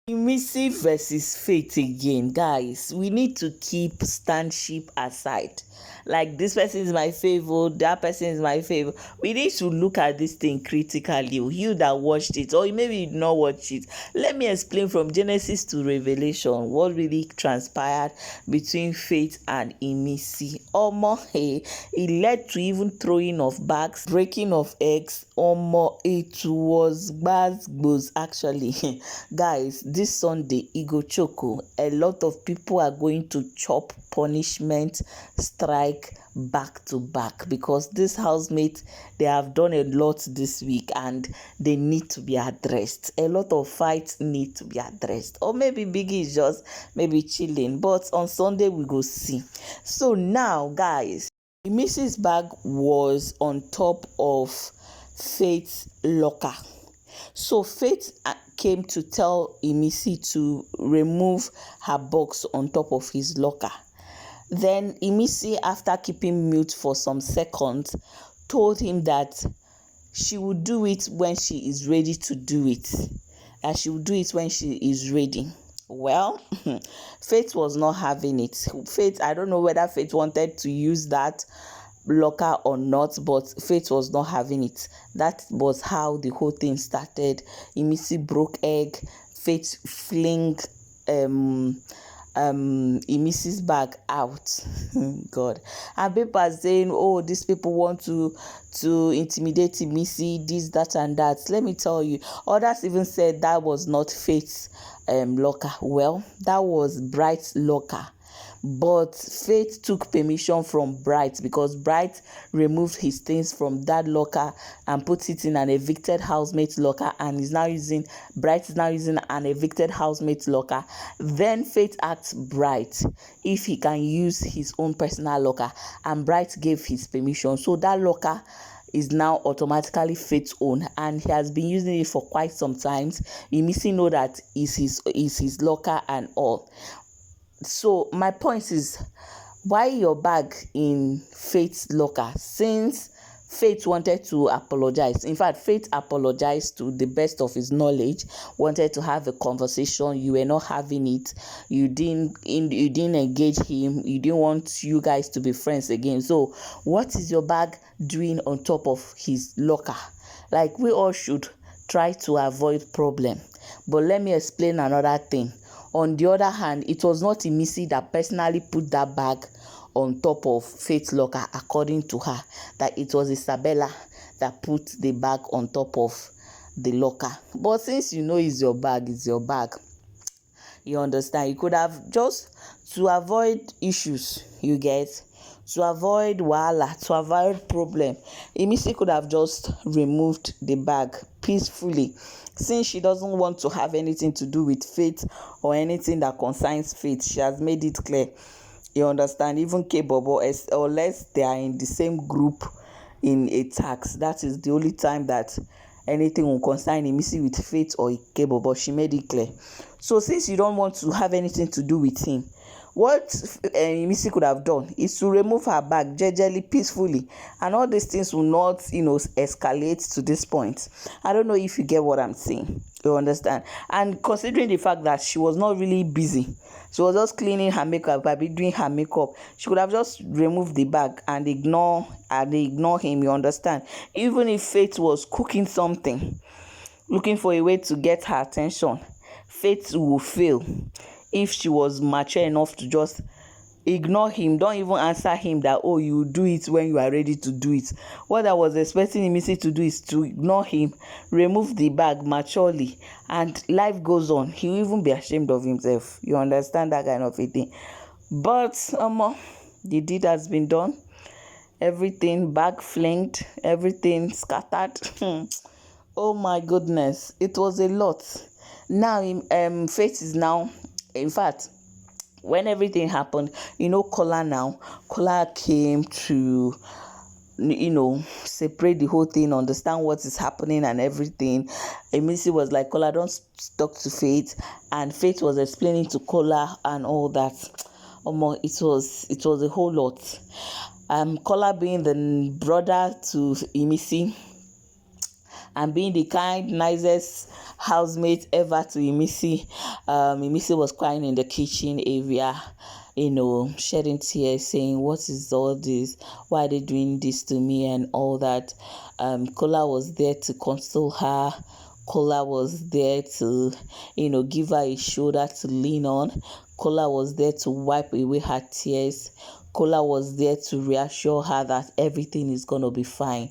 IMISI versus Faith again, guys. We need to keep standship aside. Like, this person is my favorite, that person is my favorite. We need to look at this thing critically. You that watched it, or maybe you did not watch it. Let me explain from Genesis to Revelation what really transpired between Faith and IMISI. Hey, it led to even throwing of bags, breaking of eggs. It was bad actually. Guys, this Sunday go choco. A lot of people are going to chop punishment strike back to back because this housemate, they have done a lot this week and they need to be addressed. A lot of fights need to be addressed, or maybe Biggie is just maybe chilling, but on Sunday we go see. So now, guys, Mrs. bag was on top of Faith's locker. So Faith came to tell IMISI to remove her box on top of his locker. Then IMISI, after keeping mute for some seconds, told him that she would do it when she is ready to do it. And she would do it when she is ready. Well, Faith was not having it. Faith, I don't know whether Faith wanted to use that locker or not, but Faith was not having it. That was how the whole thing started. IMISI broke egg. Faith fling IMISI's bag out. God. And people are saying, oh, these people want to intimidate IMISI, this, that, and that. Let me tell you, others even said that was not Faith's locker. Well, that was Bright's locker. But Faith took permission from Bright because Bright removed his things from that locker and put it in an evicted housemate's locker, and Bright is now using an evicted housemate's locker. Then Faith asked Bright if he can use his own personal locker, and Bright gave his permission. So that locker is now automatically Faith's own, and he has been using it for quite some time. IMISI know that is his locker and all. So my point is, why your bag in Faith's locker? Since Faith wanted to apologize. In fact, Faith apologized to the best of his knowledge, wanted to have a conversation. You were not having it. You didn't engage him. You didn't want you guys to be friends again. So what is your bag doing on top of his locker? Like, we all should try to avoid problem. But let me explain another thing. On the other hand, it was not IMISI that personally put that bag on top of Faith's locker, according to her, that it was Isabella that put the bag on top of the locker. But since you know it's your bag, you understand, you could have just, to avoid issues, you get, to avoid wahala, to avoid problem, IMISI could have just removed the bag peacefully. Since she doesn't want to have anything to do with Faith or anything that concerns Faith, she has made it clear. You understand? Even K-Bobo, unless they are in the same group in a tax, that is the only time that anything will concern IMISI with Faith or K-Bobo. She made it clear. So since you don't want to have anything to do with him, what IMISI could have done is to remove her bag gingerly, peacefully, and all these things will not, escalate to this point. I don't know if you get what I'm saying. You understand? And considering the fact that she was not really busy, she was just cleaning her makeup, probably doing her makeup, she could have just removed the bag and ignore him. You understand? Even if Faith was cooking something, looking for a way to get her attention, Faith will fail if she was mature enough to just ignore him. Don't even answer him that, oh, you do it when you are ready to do it. What I was expecting IMISI to do is to ignore him, remove the bag maturely, and life goes on. He will even be ashamed of himself. You understand, that kind of a thing. But the deed has been done. Everything bag flinged, everything scattered. Oh my goodness, it was a lot. Now Faith is now, in fact, when everything happened, Kola came to, separate the whole thing, understand what is happening and everything. IMISI was like, Kola, don't talk to Faith. And Faith was explaining to Kola and all that. It was a whole lot. Kola being the brother to IMISI, and being the kind, nicest housemate ever to IMISI. IMISI was crying in the kitchen area, shedding tears, saying, "What is all this? Why are they doing this to me?" and all that. Kola was there to console her. Kola was there to, give her a shoulder to lean on. Kola was there to wipe away her tears. Kola was there to reassure her that everything is going to be fine.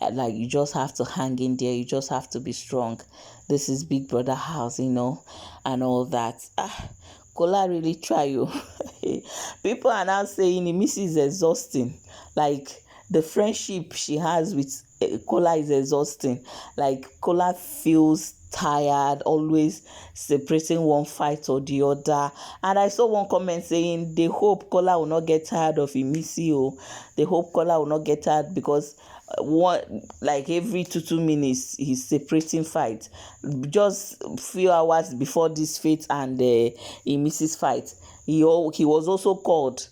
Like, you just have to hang in there. You just have to be strong. This is Big Brother house, and all that. Kola really try you. People are now saying IMISI is exhausting. Like, the friendship she has with Kola is exhausting. Like, Kola feels tired, always separating one fight or the other. And I saw one comment saying they hope Kola will not get tired of IMISI. They hope Kola will not get tired, because every 2 minutes he's separating fight. Just few hours before this Faith and IMISI's fight, he was also called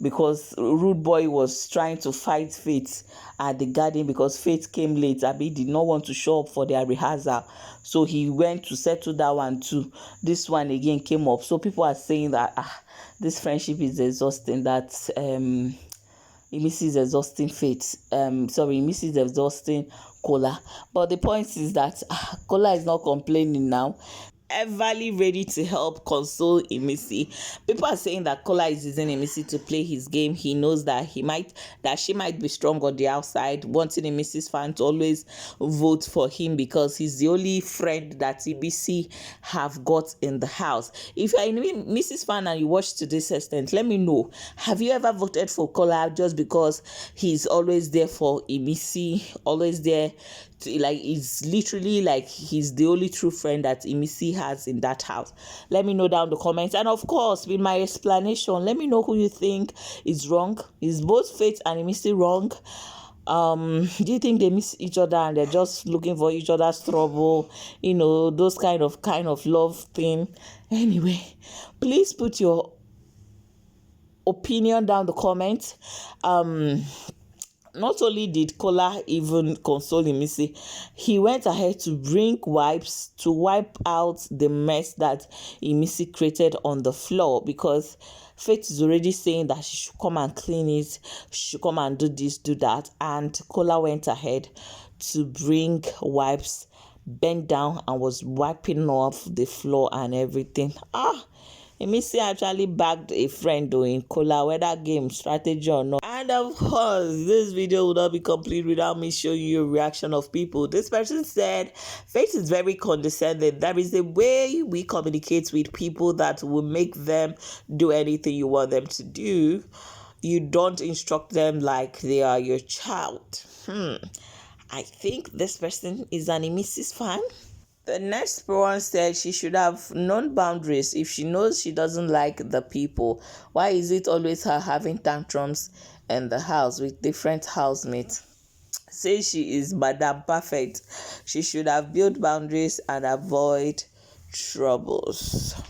because Rude Boy was trying to fight Faith at the garden, because Faith came late. Abi did not want to show up for their rehearsal, so he went to settle that one too. This one again came up, so people are saying that this friendship is exhausting, that IMISI is exhausting Faith. IMISI is exhausting Kola. But the point is that Kola is not complaining now, everly ready to help console IMISI. People are saying that Kola is using IMISI to play his game. He knows that she might be strong on the outside, wanting IMISI's fan to always vote for him, because he's the only friend that IMISI have got in the house. If you're a IMISI's fan and you watch to this extent, let me know. Have you ever voted for Kola just because he's always there for IMISI, always there? It's literally like he's the only true friend that IMISI has in that house. Let me know down the comments, and of course with my explanation, let me know who you think is wrong. Is both Faith and IMISI wrong? Do you think they miss each other and they're just looking for each other's trouble? Those kind of love thing. Anyway, please put your opinion down the comments. Not only did Kola even console IMISI, he went ahead to bring wipes to wipe out the mess that IMISI created on the floor, because Faith is already saying that she should come and clean it, she should come and do this, do that. And Kola went ahead to bring wipes, bent down, and was wiping off the floor and everything. IMISI actually bagged a friend doing Kola, whether game strategy or not. And of course, this video would not be complete without me showing you a reaction of people. This person said, Faith is very condescending. There is a way we communicate with people that will make them do anything you want them to do. You don't instruct them like they are your child. I think this person is an IMISI's fan. The next one said she should have known boundaries. If she knows she doesn't like the people, why is it always her having tantrums in the house with different housemates? Say she is Madam Perfect. She should have built boundaries and avoid troubles.